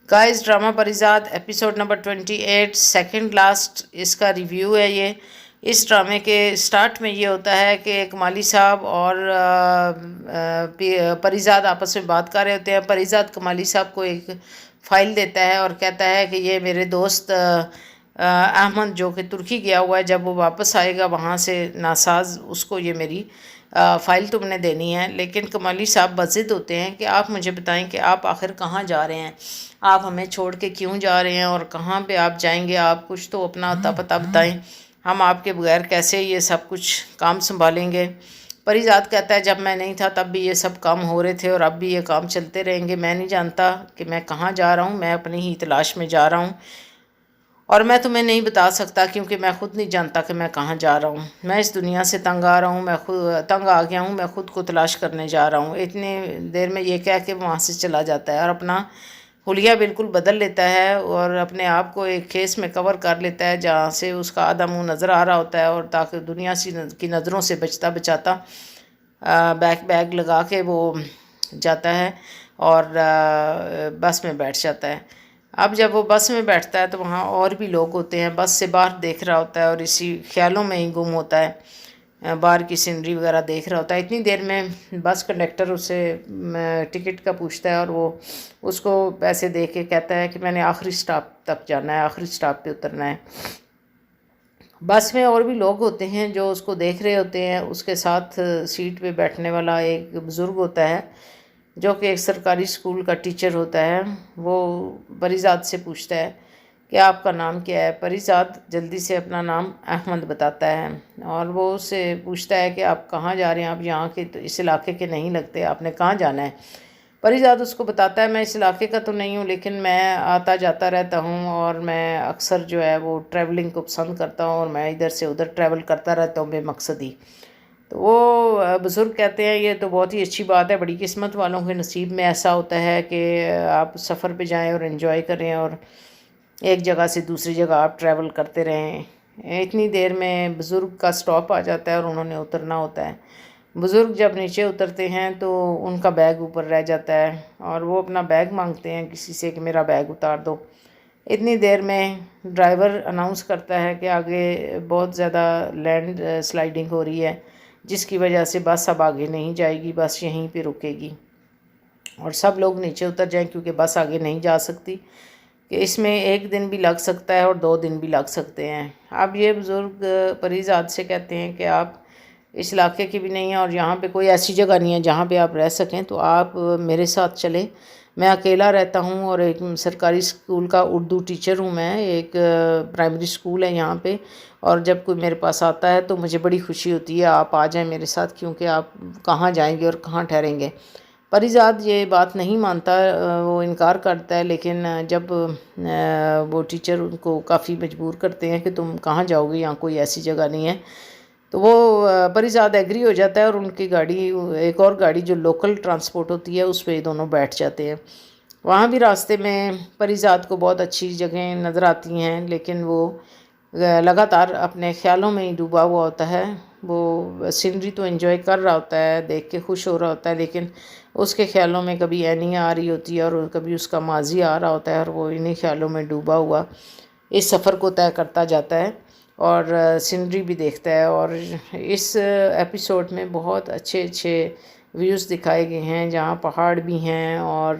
Guys drama Parizaad episode number 28 second last اس کا review ہے یہ. اس ڈرامے کے سٹارٹ میں یہ ہوتا ہے کہ کمالی صاحب اور پریزاد آپس میں بات کر رہے ہوتے ہیں. پریزاد کمالی صاحب کو ایک فائل دیتا ہے اور کہتا ہے کہ یہ میرے دوست احمد جو کہ ترکی گیا ہوا ہے، جب وہ واپس آئے گا وہاں سے ناساز، اس کو یہ میری فائل تم نے دینی ہے. لیکن کمالی صاحب بضد ہوتے ہیں کہ آپ مجھے بتائیں کہ آپ آخر کہاں جا رہے ہیں، آپ ہمیں چھوڑ کے کیوں جا رہے ہیں اور کہاں پہ آپ جائیں گے، آپ کچھ تو اپنا اتا پتہ بتائیں، ہم آپ کے بغیر کیسے یہ سب کچھ کام سنبھالیں گے. پریزاد کہتا ہے جب میں نہیں تھا تب بھی یہ سب کام ہو رہے تھے اور اب بھی یہ کام چلتے رہیں گے. میں نہیں جانتا کہ میں کہاں جا رہا ہوں، میں اپنی ہی تلاش میں جا رہا ہوں اور میں تمہیں نہیں بتا سکتا کیونکہ میں خود نہیں جانتا کہ میں کہاں جا رہا ہوں. میں اس دنیا سے تنگ آ رہا ہوں، میں خود تنگ آ گیا ہوں، میں خود کو تلاش کرنے جا رہا ہوں. اتنی دیر میں یہ کہہ کے وہاں سے چلا جاتا ہے اور اپنا حلیہ بالکل بدل لیتا ہے اور اپنے آپ کو ایک کیس میں کور کر لیتا ہے جہاں سے اس کا آدھا منہ نظر آ رہا ہوتا ہے، اور تاکہ دنیا کی نظروں سے بچتا بچاتا بیگ لگا کے وہ جاتا ہے اور بس میں بیٹھ جاتا ہے. اب جب وہ بس میں بیٹھتا ہے تو وہاں اور بھی لوگ ہوتے ہیں. بس سے باہر دیکھ رہا ہوتا ہے اور اسی خیالوں میں ہی گم ہوتا ہے، باہر کی سینری وغیرہ دیکھ رہا ہوتا ہے. اتنی دیر میں بس کنڈکٹر اسے ٹکٹ کا پوچھتا ہے اور وہ اس کو پیسے دے کے کہتا ہے کہ میں نے آخری سٹاپ تک جانا ہے، آخری سٹاپ پہ اترنا ہے. بس میں اور بھی لوگ ہوتے ہیں جو اس کو دیکھ رہے ہوتے ہیں. اس کے ساتھ سیٹ پہ بیٹھنے والا ایک بزرگ ہوتا ہے جو کہ ایک سرکاری اسکول کا ٹیچر ہوتا ہے. وہ پریزاد سے پوچھتا ہے کہ آپ کا نام کیا ہے. پریزاد جلدی سے اپنا نام احمد بتاتا ہے اور وہ اس سے پوچھتا ہے کہ آپ کہاں جا رہے ہیں، آپ یہاں کے تو اس علاقے کے نہیں لگتے، آپ نے کہاں جانا ہے. پریزاد اس کو بتاتا ہے میں اس علاقے کا تو نہیں ہوں لیکن میں آتا جاتا رہتا ہوں اور میں اکثر جو ہے وہ ٹریولنگ کو پسند کرتا ہوں اور میں ادھر سے ادھر ٹریول کرتا رہتا ہوں بے مقصدی. تو وہ بزرگ کہتے ہیں یہ تو بہت ہی اچھی بات ہے، بڑی قسمت والوں کے نصیب میں ایسا ہوتا ہے کہ آپ سفر پہ جائیں اور انجوائے کریں اور ایک جگہ سے دوسری جگہ آپ ٹریول کرتے رہیں. اتنی دیر میں بزرگ کا سٹاپ آ جاتا ہے اور انہوں نے اترنا ہوتا ہے. بزرگ جب نیچے اترتے ہیں تو ان کا بیگ اوپر رہ جاتا ہے اور وہ اپنا بیگ مانگتے ہیں کسی سے کہ میرا بیگ اتار دو. اتنی دیر میں ڈرائیور اناؤنس کرتا ہے کہ آگے بہت زیادہ لینڈ سلائیڈنگ ہو رہی ہے جس کی وجہ سے بس اب آگے نہیں جائے گی، بس یہیں پہ رکے گی اور سب لوگ نیچے اتر جائیں کیونکہ بس آگے نہیں جا سکتی، کہ اس میں 1 دن بھی لگ سکتا ہے اور 2 دن بھی لگ سکتے ہیں. اب یہ بزرگ پریزاد سے کہتے ہیں کہ آپ اس علاقے کی بھی نہیں ہیں اور یہاں پہ کوئی ایسی جگہ نہیں ہے جہاں پہ آپ رہ سکیں، تو آپ میرے ساتھ چلیں. میں اکیلا رہتا ہوں اور ایک سرکاری اسکول کا اردو ٹیچر ہوں، میں ایک پرائمری اسکول ہے یہاں پہ، اور جب کوئی میرے پاس آتا ہے تو مجھے بڑی خوشی ہوتی ہے آپ آ جائیں میرے ساتھ، کیونکہ آپ کہاں جائیں گے اور کہاں ٹھہریں گے. پریزاد یہ بات نہیں مانتا، وہ انکار کرتا ہے. لیکن جب وہ ٹیچر ان کو کافی مجبور کرتے ہیں کہ تم کہاں جاؤ گے، یہاں کوئی ایسی جگہ نہیں ہے، تو وہ پریزاد ایگری ہو جاتا ہے اور ان کی گاڑی، ایک اور گاڑی جو لوکل ٹرانسپورٹ ہوتی ہے، اس پہ دونوں بیٹھ جاتے ہیں. وہاں بھی راستے میں پریزاد کو بہت اچھی جگہیں نظر آتی ہیں لیکن وہ لگاتار اپنے خیالوں میں ہی ڈوبا ہوا ہوتا ہے. وہ سینری تو انجوائے کر رہا ہوتا ہے، دیکھ کے خوش ہو رہا ہوتا ہے، لیکن اس کے خیالوں میں کبھی اینی آ رہی ہوتی ہے اور کبھی اس کا ماضی آ رہا ہوتا ہے اور وہ انہی خیالوں میں ڈوبا ہوا اس سفر کو طے کرتا جاتا ہے اور سینری بھی دیکھتا ہے. اور اس ایپیسوڈ میں بہت اچھے اچھے ویوز دکھائے گئے ہیں جہاں پہاڑ بھی ہیں اور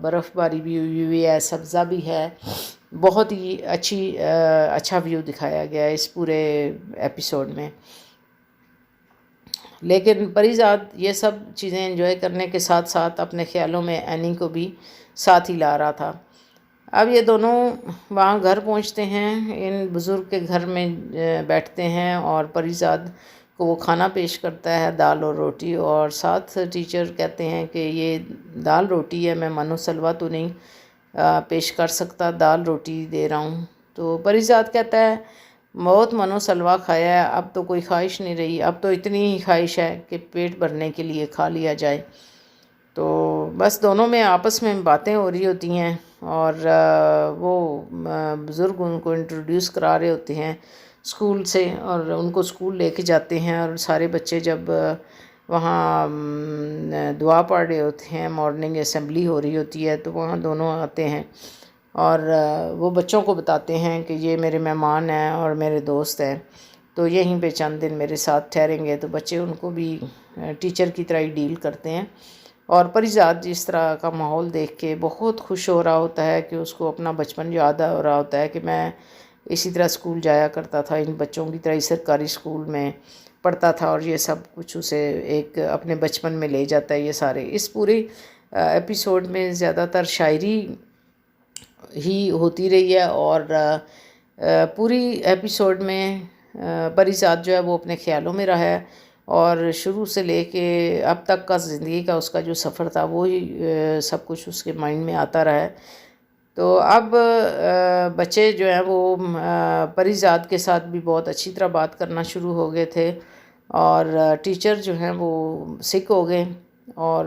برف باری بھی ہوئی ہے، سبزہ بھی ہے. بہت ہی اچھا ویو دکھایا گیا ہے اس پورے ایپیسوڈ میں. لیکن پریزاد یہ سب چیزیں انجوائے کرنے کے ساتھ ساتھ اپنے خیالوں میں اینی کو بھی ساتھ ہی لا رہا تھا. اب یہ دونوں وہاں گھر پہنچتے ہیں، ان بزرگ کے گھر میں بیٹھتے ہیں اور پریزاد کو وہ کھانا پیش کرتا ہے، دال اور روٹی، اور ساتھ ٹیچر کہتے ہیں کہ یہ دال روٹی ہے، میں منو سلوا تو نہیں پیش کر سکتا، دال روٹی دے رہا ہوں. تو پریزاد کہتا ہے بہت منو سلوا کھایا ہے، اب تو کوئی خواہش نہیں رہی، اب تو اتنی ہی خواہش ہے کہ پیٹ بھرنے کے لیے کھا لیا جائے. تو بس دونوں میں آپس میں باتیں ہو رہی ہوتی ہیں اور وہ بزرگ ان کو انٹروڈیوس کرا رہے ہوتے ہیں اسکول سے اور ان کو اسکول لے کے جاتے ہیں. اور سارے بچے جب وہاں دعا پڑھ رہے ہوتے ہیں، مارننگ اسمبلی ہو رہی ہوتی ہے، تو وہاں دونوں آتے ہیں اور وہ بچوں کو بتاتے ہیں کہ یہ میرے مہمان ہیں اور میرے دوست ہیں، تو یہیں پہ چند دن میرے ساتھ ٹھہریں گے۔ تو بچے ان کو بھی ٹیچر کی طرح ہی ڈیل کرتے ہیں، اور پریزاد جس طرح کا ماحول دیکھ کے بہت خوش ہو رہا ہوتا ہے کہ اس کو اپنا بچپن یاد ہو رہا ہوتا ہے کہ میں اسی طرح اسکول جایا کرتا تھا، ان بچوں کی طرح ہی سرکاری اسکول میں پڑھتا تھا، اور یہ سب کچھ اسے ایک اپنے بچپن میں لے جاتا ہے۔ یہ سارے اس پورے ایپیسوڈ میں زیادہ تر شاعری ہی ہوتی رہی ہے، اور پوری ایپیسوڈ میں پریزاد جو ہے وہ اپنے خیالوں میں رہا ہے، اور شروع سے لے کے اب تک کا زندگی کا اس کا جو سفر تھا وہی سب کچھ اس کے مائنڈ میں آتا رہا ہے۔ تو اب بچے جو ہیں وہ پریزاد کے ساتھ بھی بہت اچھی طرح بات کرنا شروع ہو گئے تھے، اور ٹیچر جو ہیں وہ سک ہو گئے، اور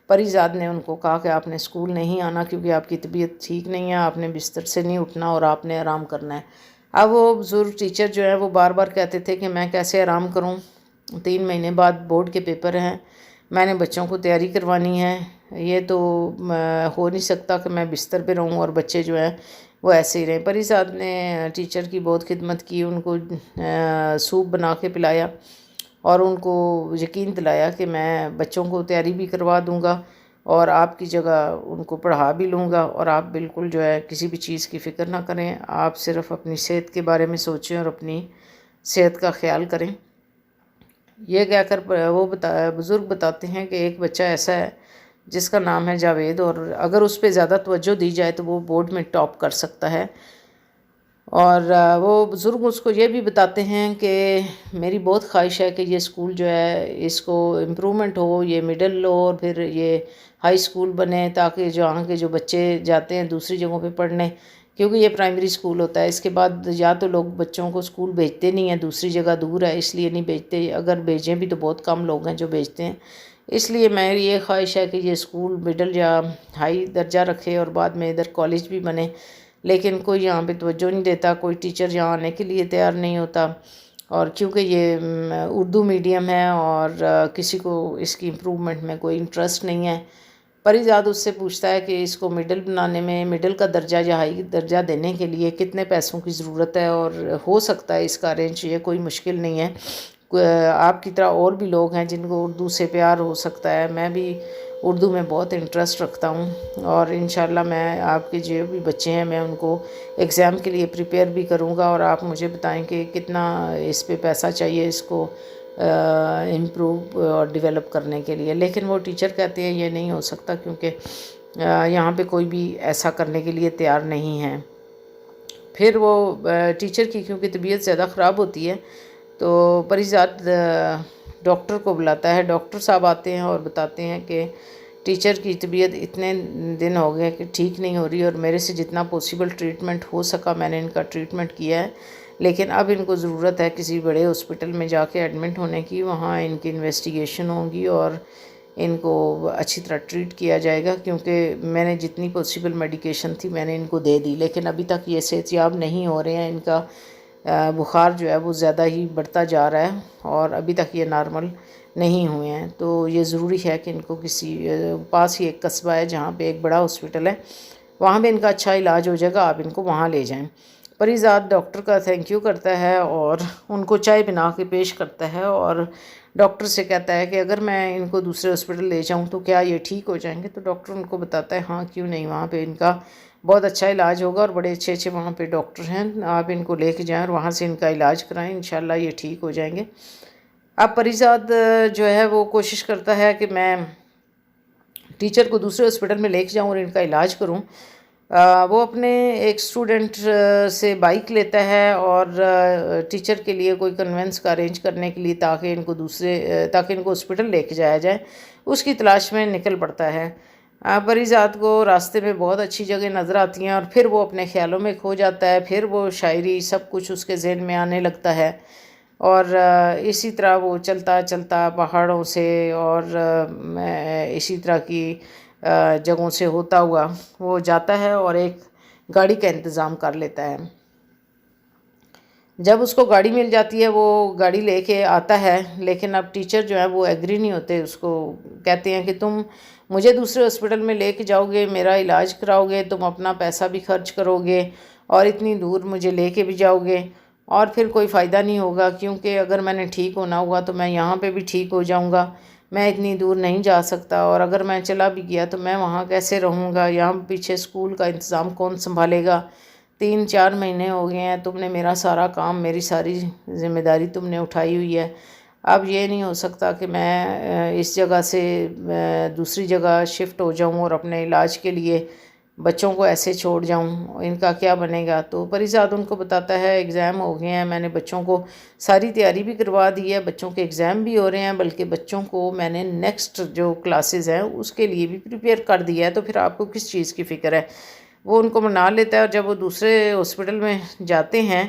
پریزاد نے ان کو کہا کہ آپ نے اسکول نہیں آنا کیونکہ آپ کی طبیعت ٹھیک نہیں ہے، آپ نے بستر سے نہیں اٹھنا اور آپ نے آرام کرنا ہے۔ اب وہ بزرگ ٹیچر جو ہے وہ بار بار کہتے تھے کہ میں کیسے آرام کروں، 3 مہینے بعد بورڈ کے پیپر ہیں، میں نے بچوں کو تیاری کروانی ہے، یہ تو ہو نہیں سکتا کہ میں بستر پہ رہوں اور بچے جو ہیں وہ ایسے ہی رہیں۔ پریزاد نے ٹیچر کی بہت خدمت کی، ان کو سوپ بنا کے پلایا اور ان کو یقین دلایا کہ میں بچوں کو تیاری بھی کروا دوں گا اور آپ کی جگہ ان کو پڑھا بھی لوں گا، اور آپ بالکل جو ہے کسی بھی چیز کی فکر نہ کریں، آپ صرف اپنی صحت کے بارے میں سوچیں اور اپنی صحت کا خیال کریں۔ یہ کہہ کر وہ بزرگ بتاتے ہیں کہ ایک بچہ ایسا ہے جس کا نام ہے جاوید، اور اگر اس پہ زیادہ توجہ دی جائے تو وہ بورڈ میں ٹاپ کر سکتا ہے۔ اور وہ بزرگ اس کو یہ بھی بتاتے ہیں کہ میری بہت خواہش ہے کہ یہ اسکول جو ہے اس کو امپرومنٹ ہو، یہ مڈل لو اور پھر یہ ہائی اسکول بنے، تاکہ جہاں کے جو بچے جاتے ہیں دوسری جگہوں پہ پڑھنے، کیونکہ یہ پرائمری اسکول ہوتا ہے، اس کے بعد یا تو لوگ بچوں کو اسکول بھیجتے نہیں ہیں، دوسری جگہ دور ہے اس لیے نہیں بھیجتے، اگر بھیجیں بھی تو بہت کم لوگ ہیں جو بھیجتے ہیں۔ اس لیے میری یہ خواہش ہے کہ یہ اسکول مڈل یا ہائی درجہ رکھے اور بعد میں ادھر کالج بھی بنے، لیکن کوئی یہاں پہ توجہ نہیں دیتا، کوئی ٹیچر یہاں آنے کے لیے تیار نہیں ہوتا، اور کیونکہ یہ اردو میڈیم ہے اور کسی کو اس کی امپرومنٹ میں کوئی انٹرسٹ نہیں ہے۔ پریزاد اس سے پوچھتا ہے کہ اس کو مڈل بنانے میں، مڈل کا درجہ یا ہائی درجہ دینے کے لیے کتنے پیسوں کی ضرورت ہے، اور ہو سکتا ہے اس کا ارینج، یہ کوئی مشکل نہیں ہے، آپ کی طرح اور بھی لوگ ہیں جن کو اردو سے پیار ہو سکتا ہے، میں بھی اردو میں بہت انٹرسٹ رکھتا ہوں، اور انشاءاللہ میں آپ کے جو بھی بچے ہیں میں ان کو ایگزام کے لیے پریپیئر بھی کروں گا، اور آپ مجھے بتائیں کہ کتنا اس پہ پیسہ چاہیے اس کو امپروو اور ڈیولپ کرنے کے لیے۔ لیکن وہ ٹیچر کہتے ہیں یہ نہیں ہو سکتا کیونکہ یہاں پہ کوئی بھی ایسا کرنے کے لیے تیار نہیں ہے۔ پھر وہ ٹیچر کی کیونکہ طبیعت زیادہ خراب ہوتی ہے تو پریزاد ڈاکٹر کو بلاتا ہے، ڈاکٹر صاحب آتے ہیں اور بتاتے ہیں کہ ٹیچر کی طبیعت اتنے دن ہو گئے کہ ٹھیک نہیں ہو رہی، اور میرے سے جتنا پاسبل ٹریٹمنٹ ہو سکا میں نے ان کا ٹریٹمنٹ کیا ہے، لیکن اب ان کو ضرورت ہے کسی بڑے ہاسپٹل میں جا کے ایڈمنٹ ہونے کی، وہاں ان کی انویسٹیگیشن ہوں گی اور ان کو اچھی طرح ٹریٹ کیا جائے گا، کیونکہ میں نے جتنی پاسبل میڈیکیشن تھی میں نے ان کو دے دی، لیکن ابھی تک یہ صحت یاب نہیں ہو رہے ہیں، ان کا بخار جو ہے وہ زیادہ ہی بڑھتا جا رہا ہے اور ابھی تک یہ نارمل نہیں ہوئے ہیں، تو یہ ضروری ہے کہ ان کو کسی پاس ہی ایک قصبہ ہے جہاں پہ ایک بڑا ہاسپٹل ہے، وہاں پہ ان کا اچھا علاج ہو جائے گا، آپ ان کو وہاں لے جائیں۔ پریزاد ڈاکٹر کا تھینک یو کرتا ہے اور ان کو چائے بنا کے پیش کرتا ہے، اور ڈاکٹر سے کہتا ہے کہ اگر میں ان کو دوسرے ہاسپٹل لے جاؤں تو کیا یہ ٹھیک ہو جائیں گے؟ تو ڈاکٹر ان کو بتاتا ہے ہاں کیوں نہیں، وہاں پہ ان کا بہت اچھا علاج ہوگا اور بڑے اچھے اچھے وہاں پہ ڈاکٹر ہیں، آپ ان کو لے کے جائیں اور وہاں سے ان کا علاج کرائیں، انشاءاللہ یہ ٹھیک ہو جائیں گے۔ اب پریزاد جو ہے وہ کوشش کرتا ہے کہ میں ٹیچر کو دوسرے ہاسپٹل میں لے کے جاؤں اور ان کا علاج کروں۔ وہ اپنے ایک اسٹوڈنٹ سے بائک لیتا ہے اور ٹیچر کے لیے کوئی کنوینس کا ارینج کرنے کے لیے تاکہ ان کو ہاسپٹل لے کے جایا جائے، اس کی تلاش میں نکل پڑتا ہے۔ پریزاد کو راستے میں بہت اچھی جگہ نظر آتی ہیں اور پھر وہ اپنے خیالوں میں کھو جاتا ہے، پھر وہ شاعری سب کچھ اس کے ذہن میں آنے لگتا ہے، اور اسی طرح وہ چلتا چلتا پہاڑوں سے اور اسی طرح کی جگہوں سے ہوتا ہوا وہ جاتا ہے اور ایک گاڑی کا انتظام کر لیتا ہے۔ جب اس کو گاڑی مل جاتی ہے وہ گاڑی لے کے آتا ہے، لیکن اب ٹیچر جو ہے وہ ایگری نہیں ہوتے، اس کو کہتے ہیں کہ تم مجھے دوسرے ہاسپٹل میں لے کے جاؤ گے، میرا علاج کراؤ گے، تم اپنا پیسہ بھی خرچ کرو گے اور اتنی دور مجھے لے کے بھی جاؤ گے، اور پھر کوئی فائدہ نہیں ہوگا، کیونکہ اگر میں نے ٹھیک ہونا ہوا تو میں یہاں پہ بھی ٹھیک ہو جاؤں گا، میں اتنی دور نہیں جا سکتا، اور اگر میں چلا بھی گیا تو میں وہاں کیسے رہوں گا، یہاں پیچھے اسکول کا انتظام کون سنبھالے گا، 3-4 مہینے ہو گئے ہیں، تم نے میرا سارا کام، میری ساری ذمہ داری تم نے اٹھائی ہوئی ہے، اب یہ نہیں ہو سکتا کہ میں اس جگہ سے دوسری جگہ شفٹ ہو جاؤں اور اپنے علاج کے لیے بچوں کو ایسے چھوڑ جاؤں، ان کا کیا بنے گا۔ تو پریزاد ان کو بتاتا ہے ایگزام ہو گئے ہیں، میں نے بچوں کو ساری تیاری بھی کروا دی ہے، بچوں کے ایگزام بھی ہو رہے ہیں، بلکہ بچوں کو میں نے نیکسٹ جو کلاسز ہیں اس کے لیے بھی پریپیئر کر دیا ہے، تو پھر آپ کو کس چیز کی فکر ہے۔ وہ ان کو منا لیتا ہے، اور جب وہ دوسرے ہاسپٹل میں جاتے ہیں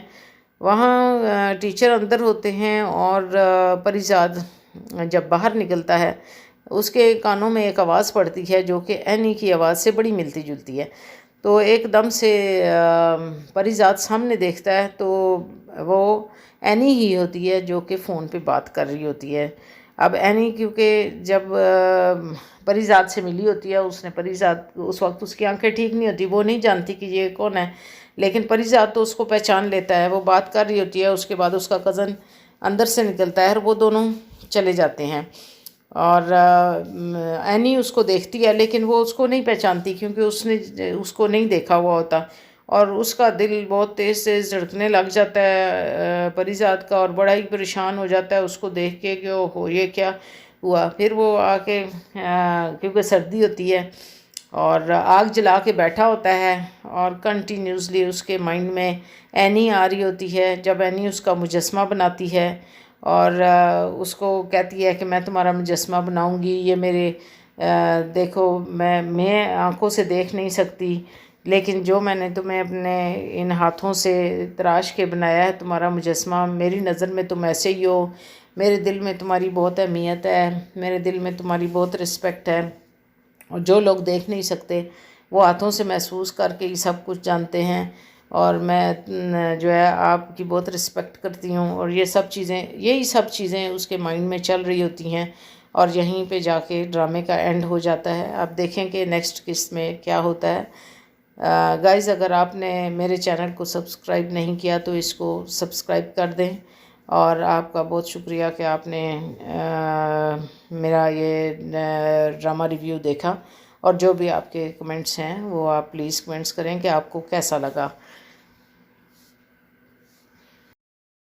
وہاں ٹیچر اندر ہوتے ہیں، اور پریزاد جب باہر نکلتا ہے اس کے کانوں میں ایک آواز پڑتی ہے جو کہ اینی کی آواز سے بڑی ملتی جلتی ہے، تو ایک دم سے پریزاد سامنے دیکھتا ہے تو وہ اینی ہی ہوتی ہے جو کہ فون پہ بات کر رہی ہوتی ہے۔ اب اینی کیونکہ جب پریزاد سے ملی ہوتی ہے، اس نے پریزاد اس وقت اس کی آنکھیں ٹھیک نہیں ہوتی، وہ نہیں جانتی کہ یہ کون ہے، لیکن پریزاد تو اس کو پہچان لیتا ہے، وہ بات کر رہی ہوتی ہے، اس کے بعد اس کا کزن اندر سے نکلتا ہے اور وہ دونوں چلے جاتے ہیں، اور اینی اس کو دیکھتی ہے لیکن وہ اس کو نہیں پہچانتی، کیونکہ اس نے اس کو نہیں دیکھا ہوا ہوتا، اور اس کا دل بہت تیز سے دھڑکنے لگ جاتا ہے پریزاد کا، اور بڑا ہی پریشان ہو جاتا ہے اس کو دیکھ کے کہ اوہو یہ کیا ہوا۔ پھر وہ آ کے کیونکہ سردی ہوتی ہے اور آگ جلا کے بیٹھا ہوتا ہے، اور کنٹینیوسلی اس کے مائنڈ میں اینی آ رہی ہوتی ہے، جب اینی اس کا مجسمہ بناتی ہے اور اس کو کہتی ہے کہ میں تمہارا مجسمہ بناؤں گی، یہ میرے دیکھو میں آنکھوں سے دیکھ نہیں سکتی، لیکن جو میں نے تمہیں اپنے ان ہاتھوں سے تراش کے بنایا ہے تمہارا مجسمہ، میری نظر میں تم ایسے ہی ہو، میرے دل میں تمہاری بہت اہمیت ہے، میرے دل میں تمہاری بہت رسپیکٹ ہے، اور جو لوگ دیکھ نہیں سکتے وہ ہاتھوں سے محسوس کر کے یہ سب کچھ جانتے ہیں، اور میں جو ہے آپ کی بہت رسپیکٹ کرتی ہوں، اور یہی سب چیزیں اس کے مائنڈ میں چل رہی ہوتی ہیں، اور یہیں پہ جا کے ڈرامے کا اینڈ ہو جاتا ہے۔ اب دیکھیں کہ نیکسٹ قسط میں کیا ہوتا ہے۔ گائز، اگر آپ نے میرے چینل کو سبسکرائب نہیں کیا تو اس کو سبسکرائب کر دیں، اور آپ کا بہت شکریہ کہ آپ نے میرا یہ ڈرامہ ریویو دیکھا، اور جو بھی آپ کے کمنٹس ہیں وہ آپ پلیز کمنٹس کریں کہ آپ کو کیسا لگا۔